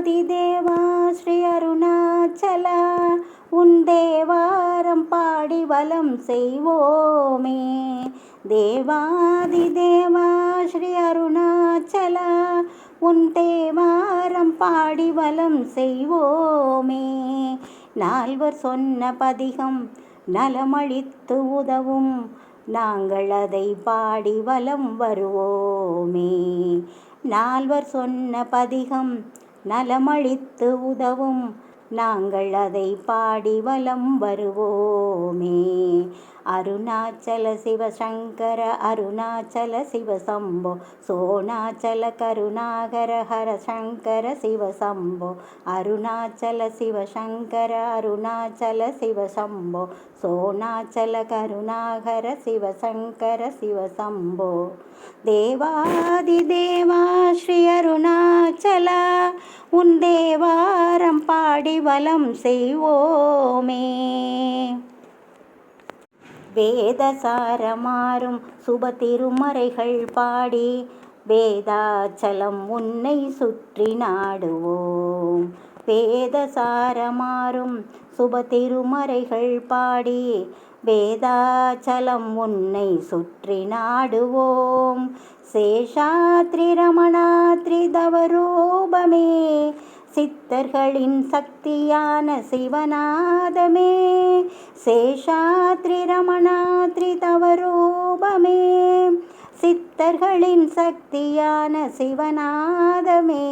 தேவா ஸ்ரீ அருணாச்சலா உன் தேவாரம் பாடி வலம் செய்வோமே. தேவாதி தேவா ஸ்ரீ அருணாச்சலா உன் தேவாரம் பாடி வலம் செய்வோமே. நால்வர் சொன்ன பதிகம் நலமளித்து உதவும் நாங்கள் அதை பாடி வலம் வருவோமே. நால்வர் சொன்ன பதிகம் நலமளித்து உதவும் நாங்கள் அதை பாடி வலம் வருவோமே. அருணாச்சல சிவசங்கர அருணாச்சல சிவசம்போ சோணாச்சல கருணாகர ஹர சங்கர சிவசம்போ. அருணாச்சல சிவசங்கர அருணாச்சல சிவசம்போ சோணாச்சல கருணாகர சிவசங்கர சிவசம்போ. தேவாதி தேவா ஸ்ரீ அருணாச்சலா உன் தேவாரம் பாடி வலம் செய்வோமே. வேதசாரமாறும் சுப திருமறைகள் பாடி வேதாச்சலம் உன்னை சுற்றி நாடுவோம். வேதசாரமாறும் சுப திருமறைகள் பாடி வேதாச்சலம் உன்னை சுற்றி நாடுவோம். சேஷாத்ரி ரமணாத்ரி தவரூபமே சித்தர்களின் சக்தியான சிவநாதமே. சேஷாத்ரி ரமணாத்ரி தவரூபமே சித்தர்களின் சக்தியான சிவநாதமே.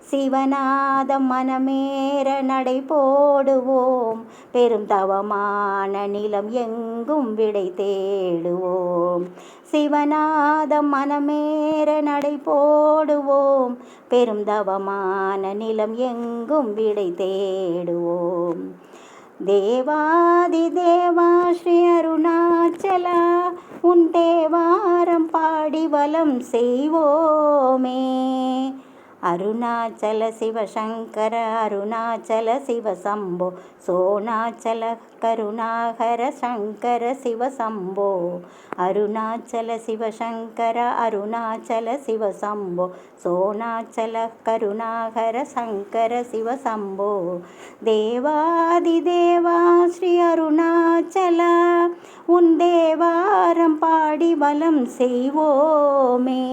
சிவநாதம் மனமேற நடை போடுவோம் பெரும் தவமான நிலம் எங்கும் விடை தேடுவோம். சிவநாதம் மனமேற நடை போடுவோம் பெரும் தவமான நிலம் எங்கும் விடை தேடுவோம். தேவாதி தேவா ஸ்ரீ அருணாச்சலா உன் தேவாரம் பாடி வலம் செய்வோமே. அருணாச்சல சிவசங்கர அருணாச்சல சிவசம்போ சோணாச்சல கருணாகர சங்கர சிவசம்போ. அருணாச்சல சிவசங்கர அருணாச்சல சிவசம்போ சோணாச்சல கருணாகர சங்கர சிவசம்போ. தேவாதி தேவா ஸ்ரீ அருணாச்சலா உன் தேவாரம் பாடி வலம் செய்வோமே.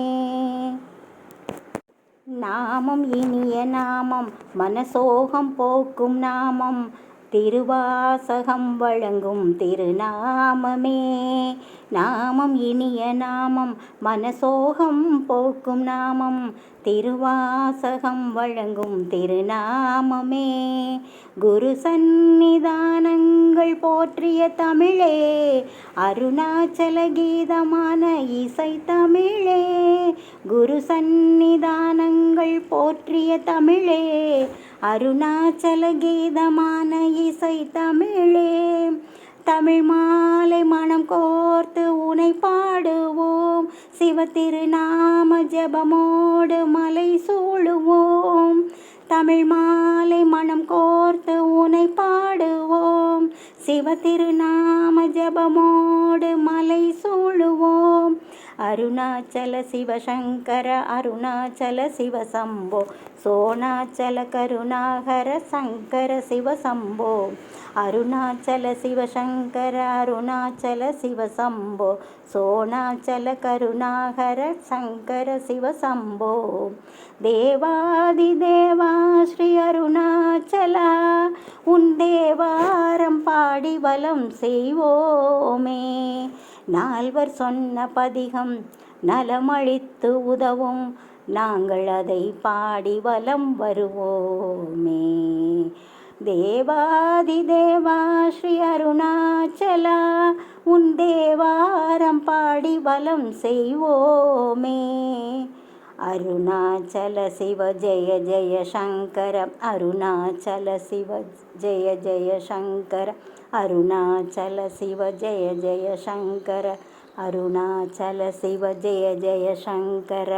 நாமம் இனிய நாமம் மனசோகம் போக்கும் நாமம் திருவாசகம் வழங்கும் திருநாமமே. நாமம் இனிய நாமம் மனசோகம் போக்கும் நாமம் திருவாசகம் வழங்கும் திருநாமமே. குரு சந்நிதானங்கள் போற்றிய தமிழே அருணாச்சல கீதமான இசை தமிழே. குரு சந்நிதானங்கள் போற்றிய தமிழே அருணாச்சல கீதமான இசை தமிழே. தமிழ் மாலை மனம் கோர்த்து உனை பாடுவோம் சிவ திருநாம ஜபமோடு மலை சூழுவோம். தமிழ் மாலை மனம் கோர்த்து உனை பாடுவோம் சிவ திருநாம ஜபமோடு மலை சூழுவோம். அருணாச்சல சிவசங்கர அருணாச்சல சிவசம்போ சோணாச்சல கருணாகர சங்கர சிவசம்போ. அருணாச்சல சிவசங்கர அருணாச்சல சிவசம்போ சோணாச்சல கருணாகர சங்கர சிவசம்போ. தேவாதி தேவா ஸ்ரீ அருணாச்சலா உன் தேவாரம் பாடி வலம் செய்வோமே. நால்வர் சொன்ன பதிகம் நலமளித்து உதவும் நாங்கள் அதை பாடி வலம் வருவோமே. தேவாதி தேவா ஸ்ரீ அருணாச்சலா உன் தேவாரம் பாடி வலம் செய்வோமே. அருணாச்சல சிவ ஜெய ஜெய சங்கர அருணாச்சல சிவ ஜெய ஜெய சங்கர அருணாச்சல சிவ ஜெய ஜெய சங்கர அருணாச்சல சிவ ஜெய ஜெய சங்கர.